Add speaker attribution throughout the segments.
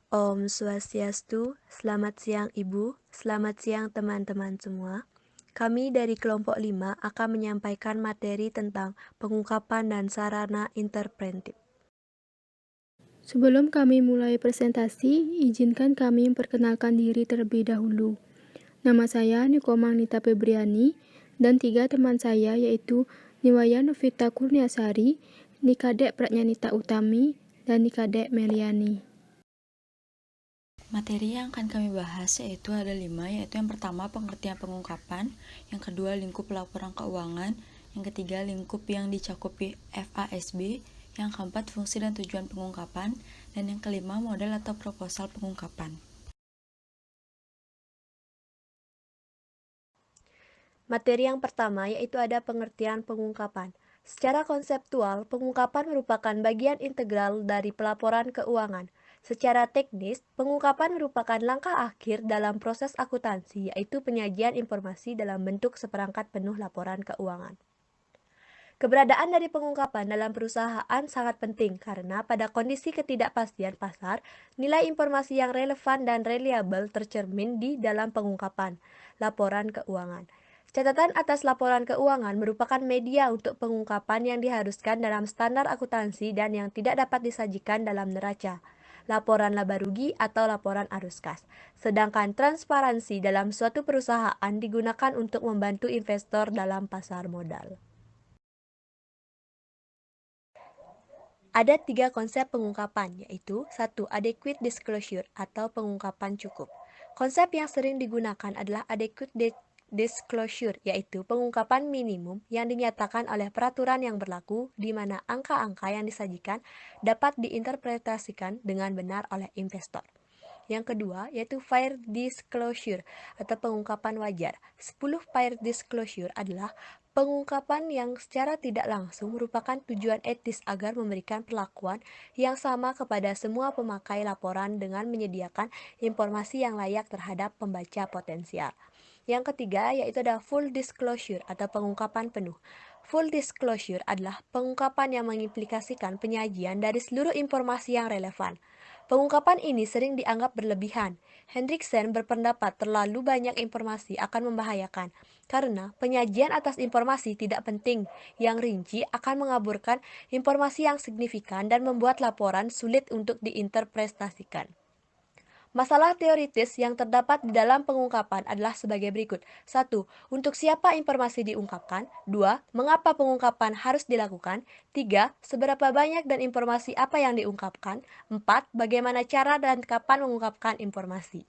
Speaker 1: Om Swastiastu, selamat siang Ibu, selamat siang teman-teman semua. Kami dari kelompok 5 akan menyampaikan materi tentang pengungkapan dan sarana interpretif.
Speaker 2: Sebelum kami mulai presentasi, izinkan kami memperkenalkan diri terlebih dahulu. Nama saya Niko Magnita Febriani dan 3 teman saya yaitu Niwaya Novita Kurniasari, Nikadek Pratnyanita Utami, dan Nikadek Meliani.
Speaker 3: Materi yang akan kami bahas yaitu ada 5, yaitu yang pertama pengertian pengungkapan, yang kedua lingkup laporan keuangan, yang ketiga lingkup yang dicakupi FASB, yang keempat fungsi dan tujuan pengungkapan, dan yang kelima model atau proposal pengungkapan.
Speaker 1: Materi yang pertama yaitu ada pengertian pengungkapan. Secara konseptual, pengungkapan merupakan bagian integral dari pelaporan keuangan. Secara teknis, pengungkapan merupakan langkah akhir dalam proses akuntansi, yaitu penyajian informasi dalam bentuk seperangkat penuh laporan keuangan. Keberadaan dari pengungkapan dalam perusahaan sangat penting karena pada kondisi ketidakpastian pasar, nilai informasi yang relevan dan reliabel tercermin di dalam pengungkapan laporan keuangan. Catatan atas laporan keuangan merupakan media untuk pengungkapan yang diharuskan dalam standar akuntansi dan yang tidak dapat disajikan dalam neraca, laporan laba rugi atau laporan arus kas. Sedangkan transparansi dalam suatu perusahaan digunakan untuk membantu investor dalam pasar modal. Ada 3 konsep pengungkapan, yaitu 1. Adequate disclosure atau pengungkapan cukup. Konsep yang sering digunakan adalah adequate disclosure, yaitu pengungkapan minimum yang dinyatakan oleh peraturan yang berlaku di mana angka-angka yang disajikan dapat diinterpretasikan dengan benar oleh investor. Yang kedua, yaitu fair disclosure atau pengungkapan wajar. 10 fair disclosure adalah pengungkapan yang secara tidak langsung merupakan tujuan etis agar memberikan perlakuan yang sama kepada semua pemakai laporan dengan menyediakan informasi yang layak terhadap pembaca potensial. Yang ketiga, yaitu ada full disclosure atau pengungkapan penuh. Full disclosure adalah pengungkapan yang mengimplikasikan penyajian dari seluruh informasi yang relevan. Pengungkapan ini sering dianggap berlebihan. Hendriksen berpendapat terlalu banyak informasi akan membahayakan, karena penyajian atas informasi tidak penting yang rinci akan mengaburkan informasi yang signifikan dan membuat laporan sulit untuk diinterpretasikan. Masalah teoritis yang terdapat di dalam pengungkapan adalah sebagai berikut. 1. Untuk siapa informasi diungkapkan? 2. Mengapa pengungkapan harus dilakukan? 3. Seberapa banyak dan informasi apa yang diungkapkan? 4. Bagaimana cara dan kapan mengungkapkan informasi?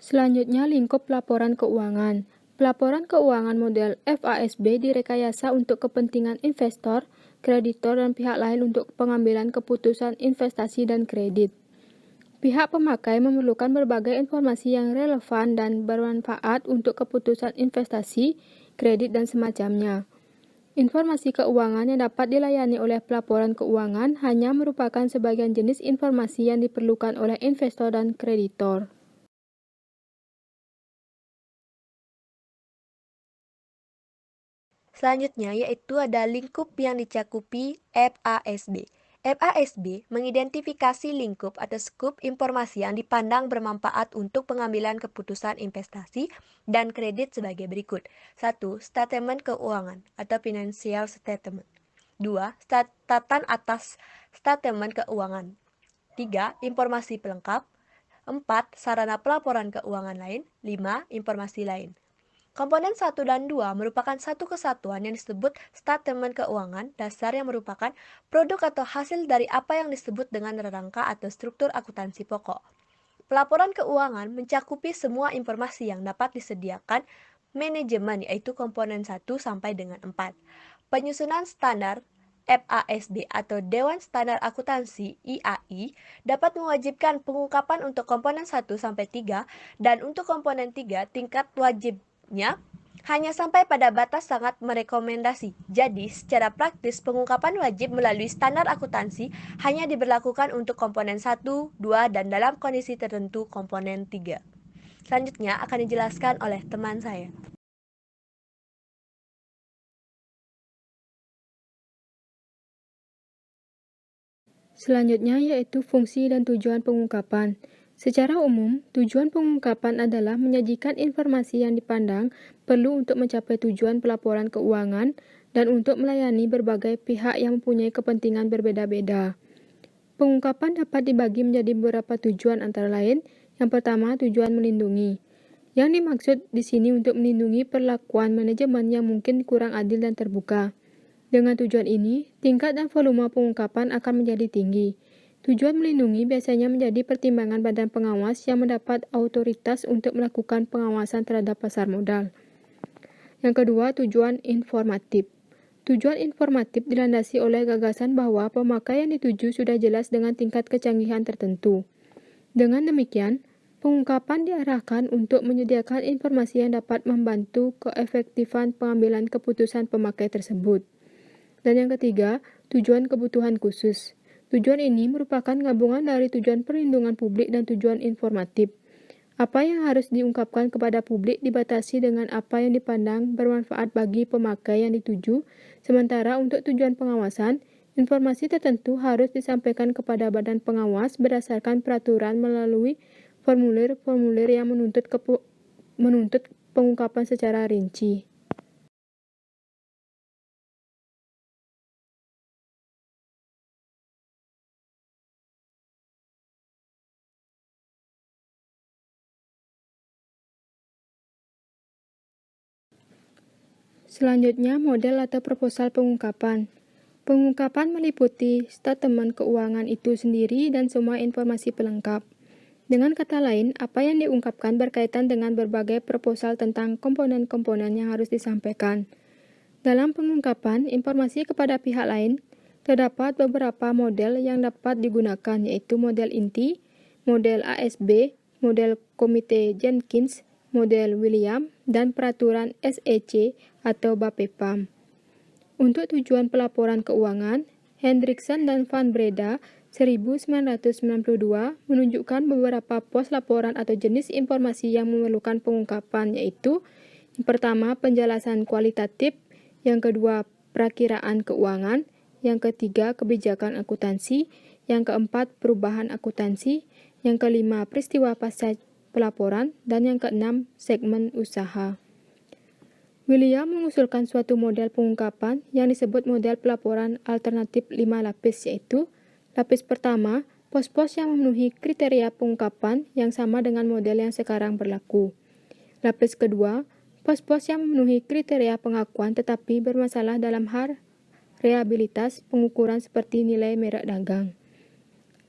Speaker 2: Selanjutnya, lingkup laporan keuangan. Pelaporan keuangan model FASB direkayasa untuk kepentingan investor, kreditor, dan pihak lain untuk pengambilan keputusan investasi dan kredit. Pihak pemakai memerlukan berbagai informasi yang relevan dan bermanfaat untuk keputusan investasi, kredit, dan semacamnya. Informasi keuangan yang dapat dilayani oleh pelaporan keuangan hanya merupakan sebagian jenis informasi yang diperlukan oleh investor dan kreditor.
Speaker 1: Selanjutnya yaitu ada lingkup yang dicakupi FASB. FASB mengidentifikasi lingkup atau skup informasi yang dipandang bermanfaat untuk pengambilan keputusan investasi dan kredit sebagai berikut. 1. Statement keuangan atau financial statement. 2. Catatan atas statement keuangan. 3. Informasi pelengkap. 4. Sarana pelaporan keuangan lain. 5. Informasi lain. Komponen 1 dan 2 merupakan satu kesatuan yang disebut statement keuangan dasar yang merupakan produk atau hasil dari apa yang disebut dengan rangka atau struktur akuntansi pokok. Pelaporan keuangan mencakupi semua informasi yang dapat disediakan manajemen yaitu komponen 1 sampai dengan 4. Penyusunan standar FASB atau Dewan Standar Akuntansi IAI dapat mewajibkan pengungkapan untuk komponen 1 sampai 3 dan untuk komponen 3 tingkat wajibnya hanya sampai pada batas sangat merekomendasi. Jadi, secara praktis pengungkapan wajib melalui standar akuntansi hanya diberlakukan untuk komponen 1, 2 dan dalam kondisi tertentu komponen 3. Selanjutnya akan dijelaskan oleh teman saya.
Speaker 2: Selanjutnya yaitu fungsi dan tujuan pengungkapan. Secara umum, tujuan pengungkapan adalah menyajikan informasi yang dipandang perlu untuk mencapai tujuan pelaporan keuangan dan untuk melayani berbagai pihak yang mempunyai kepentingan berbeda-beda. Pengungkapan dapat dibagi menjadi beberapa tujuan antara lain. Yang pertama, tujuan melindungi. Yang dimaksud di sini untuk melindungi perlakuan manajemen yang mungkin kurang adil dan terbuka. Dengan tujuan ini, tingkat dan volume pengungkapan akan menjadi tinggi. Tujuan melindungi biasanya menjadi pertimbangan badan pengawas yang mendapat otoritas untuk melakukan pengawasan terhadap pasar modal. Yang kedua, tujuan informatif. Tujuan informatif dilandasi oleh gagasan bahwa pemakai yang dituju sudah jelas dengan tingkat kecanggihan tertentu. Dengan demikian, pengungkapan diarahkan untuk menyediakan informasi yang dapat membantu keefektifan pengambilan keputusan pemakai tersebut. Dan yang ketiga, tujuan kebutuhan khusus. Tujuan ini merupakan gabungan dari tujuan perlindungan publik dan tujuan informatif. Apa yang harus diungkapkan kepada publik dibatasi dengan apa yang dipandang bermanfaat bagi pemakai yang dituju, sementara untuk tujuan pengawasan, informasi tertentu harus disampaikan kepada badan pengawas berdasarkan peraturan melalui formulir-formulir yang menuntut pengungkapan secara rinci. Selanjutnya, model atau proposal pengungkapan. Pengungkapan meliputi statement keuangan itu sendiri dan semua informasi pelengkap. Dengan kata lain, apa yang diungkapkan berkaitan dengan berbagai proposal tentang komponen-komponen yang harus disampaikan. Dalam pengungkapan informasi kepada pihak lain, terdapat beberapa model yang dapat digunakan, yaitu model inti, model ASB, model komite Jenkins, model William, dan peraturan SEC atau BAPEPAM. Untuk tujuan pelaporan keuangan, Hendrickson dan Van Breda 1992 menunjukkan beberapa pos laporan atau jenis informasi yang memerlukan pengungkapan, yaitu yang pertama, penjelasan kualitatif, yang kedua, perakiraan keuangan, yang ketiga, kebijakan akuntansi, yang keempat, perubahan akuntansi, yang kelima, peristiwa pasca pelaporan, dan yang keenam, segmen usaha. William mengusulkan suatu model pengungkapan yang disebut model pelaporan alternatif 5 lapis, yaitu lapis pertama, pos-pos yang memenuhi kriteria pengungkapan yang sama dengan model yang sekarang berlaku. Lapis kedua, pos-pos yang memenuhi kriteria pengakuan tetapi bermasalah dalam hal reliabilitas pengukuran seperti nilai merek dagang.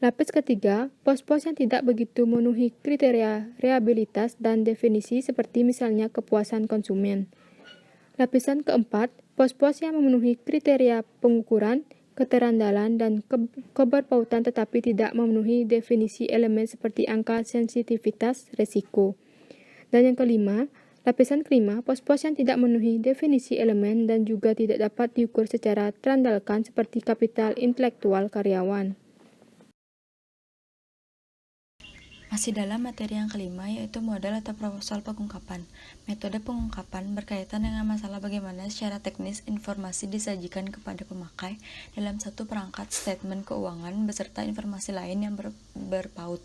Speaker 2: Lapis ketiga, pos-pos yang tidak begitu memenuhi kriteria reliabilitas dan definisi seperti misalnya kepuasan konsumen. Lapisan keempat, pos-pos yang memenuhi kriteria pengukuran, keterandalan, dan keberpautan tetapi tidak memenuhi definisi elemen seperti angka sensitivitas risiko. Dan yang kelima, lapisan kelima, pos-pos yang tidak memenuhi definisi elemen dan juga tidak dapat diukur secara terandalkan seperti kapital intelektual karyawan.
Speaker 3: Masih dalam materi yang kelima, yaitu model atau proposal pengungkapan. Metode pengungkapan berkaitan dengan masalah bagaimana secara teknis informasi disajikan kepada pemakai dalam satu perangkat statement keuangan beserta informasi lain yang berpaut.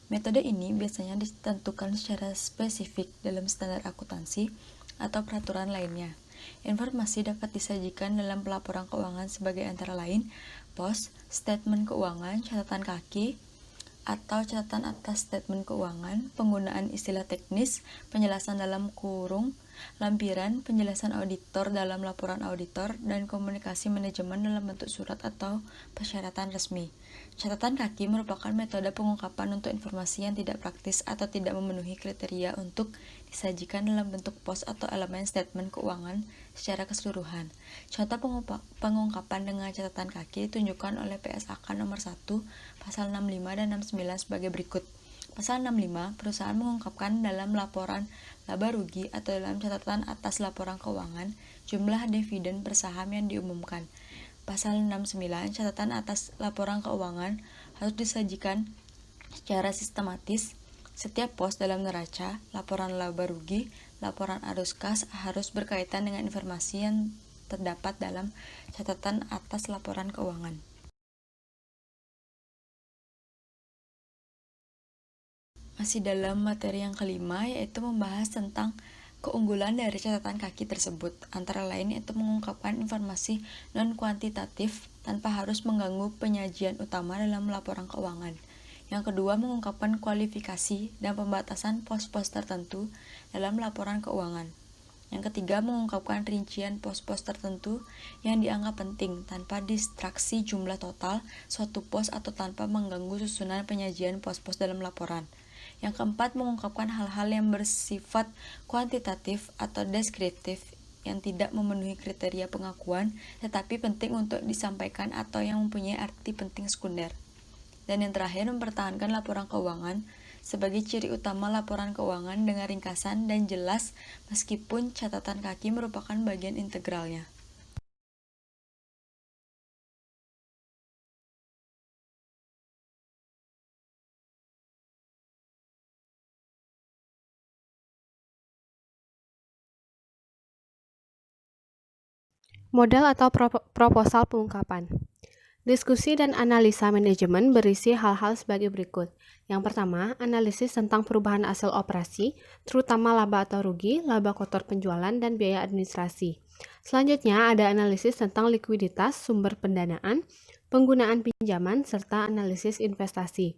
Speaker 3: Metode ini biasanya ditentukan secara spesifik dalam standar akuntansi atau peraturan lainnya. Informasi dapat disajikan dalam pelaporan keuangan sebagai antara lain pos, statement keuangan, catatan kaki, atau catatan atas statement keuangan, penggunaan istilah teknis, penjelasan dalam kurung, lampiran, penjelasan auditor dalam laporan auditor, dan komunikasi manajemen dalam bentuk surat atau persyaratan resmi. Catatan kaki merupakan metode pengungkapan untuk informasi yang tidak praktis atau tidak memenuhi kriteria untuk disajikan dalam bentuk pos atau elemen statement keuangan secara keseluruhan. Contoh pengungkapan dengan catatan kaki ditunjukkan oleh PSAK nomor 1, pasal 65 dan 69 sebagai berikut. Pasal 65, perusahaan mengungkapkan dalam laporan laba rugi atau dalam catatan atas laporan keuangan jumlah dividen per saham yang diumumkan. Pasal 69, catatan atas laporan keuangan harus disajikan secara sistematis. Setiap pos dalam neraca, laporan laba rugi, laporan arus kas harus berkaitan dengan informasi yang terdapat dalam catatan atas laporan keuangan. Masih dalam materi yang kelima, yaitu membahas tentang keunggulan dari catatan kaki tersebut, antara lain yaitu mengungkapkan informasi non-kuantitatif tanpa harus mengganggu penyajian utama dalam laporan keuangan. Yang kedua, mengungkapkan kualifikasi dan pembatasan pos-pos tertentu dalam laporan keuangan. Yang ketiga, mengungkapkan rincian pos-pos tertentu yang dianggap penting tanpa distraksi jumlah total suatu pos atau tanpa mengganggu susunan penyajian pos-pos dalam laporan. Yang keempat, mengungkapkan hal-hal yang bersifat kuantitatif atau deskriptif yang tidak memenuhi kriteria pengakuan tetapi penting untuk disampaikan atau yang mempunyai arti penting sekunder. Dan yang terakhir, mempertahankan laporan keuangan sebagai ciri utama laporan keuangan dengan ringkasan dan jelas meskipun catatan kaki merupakan bagian integralnya.
Speaker 1: Model atau proposal pengungkapan. Diskusi dan analisa manajemen berisi hal-hal sebagai berikut. Yang pertama, analisis tentang perubahan hasil operasi, terutama laba atau rugi, laba kotor penjualan, dan biaya administrasi. Selanjutnya, ada analisis tentang likuiditas, sumber pendanaan, penggunaan pinjaman, serta analisis investasi.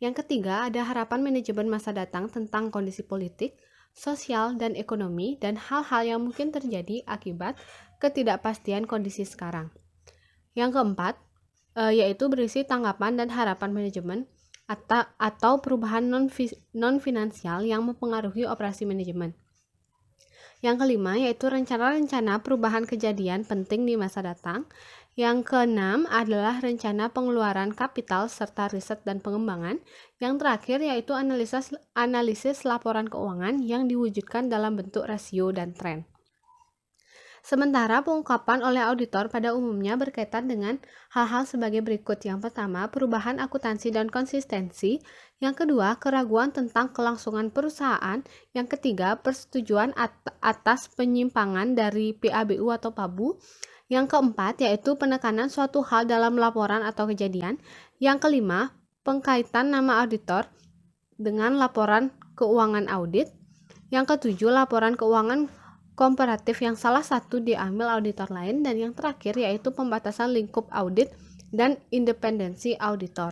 Speaker 1: Yang ketiga, ada harapan manajemen masa datang tentang kondisi politik, sosial, dan ekonomi, dan hal-hal yang mungkin terjadi akibat ketidakpastian kondisi sekarang. Yang keempat, yaitu berisi tanggapan dan harapan manajemen atau perubahan non-finansial yang mempengaruhi operasi manajemen. Yang kelima, yaitu rencana-rencana perubahan kejadian penting di masa datang. Yang keenam adalah rencana pengeluaran kapital serta riset dan pengembangan. Yang terakhir yaitu analisis laporan keuangan yang diwujudkan dalam bentuk rasio dan tren. Sementara pengungkapan oleh auditor pada umumnya berkaitan dengan hal-hal sebagai berikut. Yang pertama, perubahan akuntansi dan konsistensi. Yang kedua, keraguan tentang kelangsungan perusahaan. Yang ketiga, persetujuan atas penyimpangan dari PABU atau PABU. Yang keempat, yaitu penekanan suatu hal dalam laporan atau kejadian. Yang kelima, pengkaitan nama auditor dengan laporan keuangan audit. Yang ketujuh, laporan keuangan komparatif yang salah satu diambil auditor lain, dan yang terakhir yaitu pembatasan lingkup audit dan independensi auditor.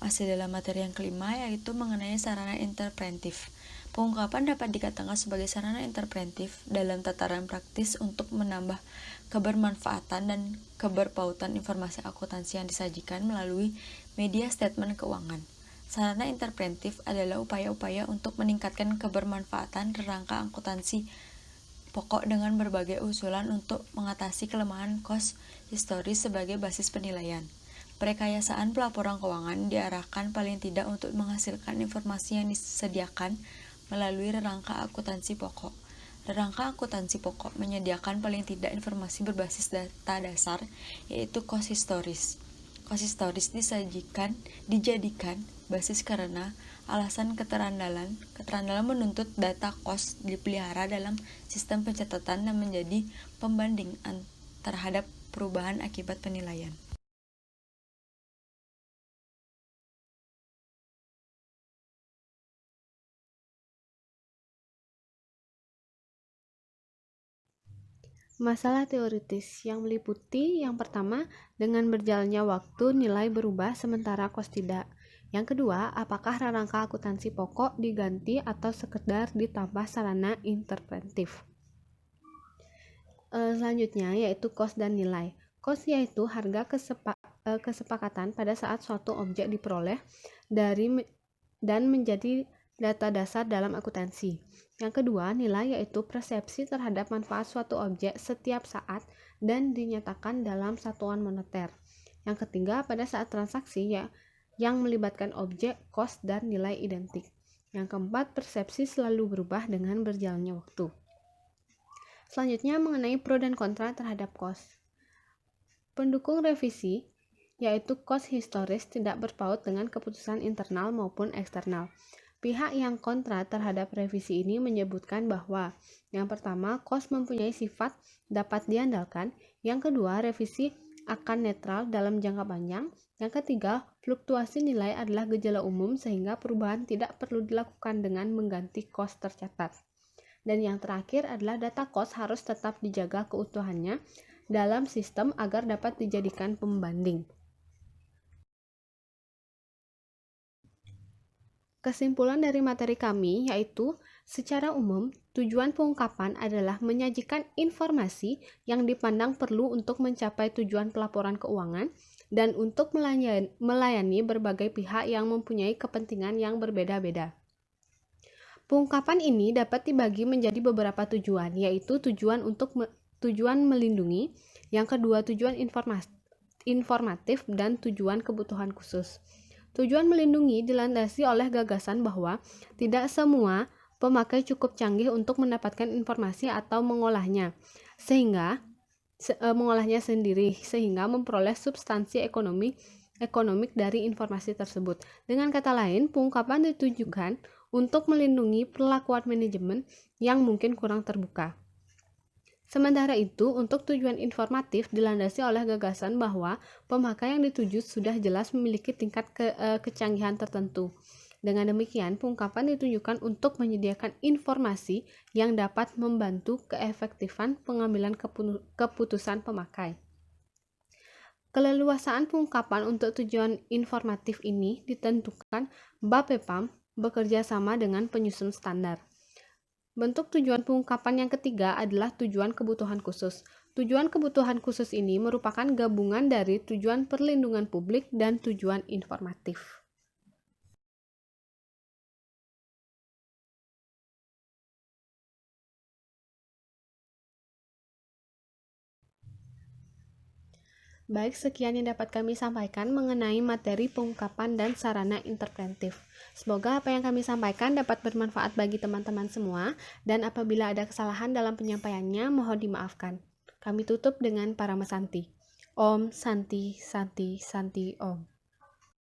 Speaker 3: Masih dalam materi yang kelima, yaitu mengenai sarana interpretif. Pengungkapan dapat dikatakan sebagai sarana interpretif dalam tataran praktis untuk menambah kebermanfaatan dan keberpautan informasi akuntansi yang disajikan melalui media statement keuangan. Sarana interpretif adalah upaya-upaya untuk meningkatkan kebermanfaatan rangka akuntansi pokok dengan berbagai usulan untuk mengatasi kelemahan kos historis sebagai basis penilaian. Perekayasaan pelaporan keuangan diarahkan paling tidak untuk menghasilkan informasi yang disediakan melalui rangka akuntansi pokok. Rangka akuntansi pokok menyediakan paling tidak informasi berbasis data dasar, yaitu kos historis. Kos historis dijadikan basis karena alasan keterandalan menuntut data kos dipelihara dalam sistem pencatatan dan menjadi pembanding terhadap perubahan akibat penilaian.
Speaker 1: Masalah teoritis yang meliputi yang pertama, dengan berjalannya waktu nilai berubah sementara kos tidak. Yang kedua, apakah rangka akuntansi pokok diganti atau sekedar ditambah sarana interpretif. Selanjutnya yaitu kos dan nilai. Kos yaitu harga kesepakatan pada saat suatu objek diperoleh dan menjadi data dasar dalam akuntansi. Yang kedua, nilai yaitu persepsi terhadap manfaat suatu objek setiap saat dan dinyatakan dalam satuan moneter. Yang ketiga, pada saat transaksi yang melibatkan objek, kos, dan nilai identik. Yang keempat, persepsi selalu berubah dengan berjalannya waktu. Selanjutnya mengenai pro dan kontra terhadap kos. Pendukung revisi yaitu kos historis tidak berpaut dengan keputusan internal maupun eksternal.
Speaker 2: Pihak yang kontra terhadap revisi ini menyebutkan bahwa yang pertama, KOS mempunyai sifat dapat diandalkan, yang kedua, revisi akan netral dalam jangka panjang, yang ketiga, fluktuasi nilai adalah gejala umum sehingga perubahan tidak perlu dilakukan dengan mengganti KOS tercatat. Dan yang terakhir adalah data KOS harus tetap dijaga keutuhannya dalam sistem agar dapat dijadikan pembanding. Kesimpulan dari materi kami yaitu, secara umum, tujuan pengungkapan adalah menyajikan informasi yang dipandang perlu untuk mencapai tujuan pelaporan keuangan dan untuk melayani berbagai pihak yang mempunyai kepentingan yang berbeda-beda. Pengungkapan ini dapat dibagi menjadi beberapa tujuan, yaitu tujuan melindungi, yang kedua tujuan informatif, dan tujuan kebutuhan khusus. Tujuan melindungi dilandasi oleh gagasan bahwa tidak semua pemakai cukup canggih untuk mendapatkan informasi atau mengolahnya sendiri sehingga memperoleh substansi ekonomik dari informasi tersebut. Dengan kata lain, pengungkapan ditujukan untuk melindungi perlakuan manajemen yang mungkin kurang terbuka. Sementara itu, untuk tujuan informatif dilandasi oleh gagasan bahwa pemakai yang dituju sudah jelas memiliki tingkat kecanggihan tertentu. Dengan demikian, pengungkapan ditujukan untuk menyediakan informasi yang dapat membantu keefektifan pengambilan keputusan pemakai. Keleluasaan pengungkapan untuk tujuan informatif ini ditentukan BAPEPAM bekerja sama dengan penyusun standar. Bentuk tujuan pengungkapan yang ketiga adalah tujuan kebutuhan khusus. Tujuan kebutuhan khusus ini merupakan gabungan dari tujuan perlindungan publik dan tujuan informatif. Baik, sekian yang dapat kami sampaikan mengenai materi pengungkapan dan sarana interpretif. Semoga apa yang kami sampaikan dapat bermanfaat bagi teman-teman semua, dan apabila ada kesalahan dalam penyampaiannya, mohon dimaafkan. Kami tutup dengan Paramasanti. Om Santi Santi Santi Om.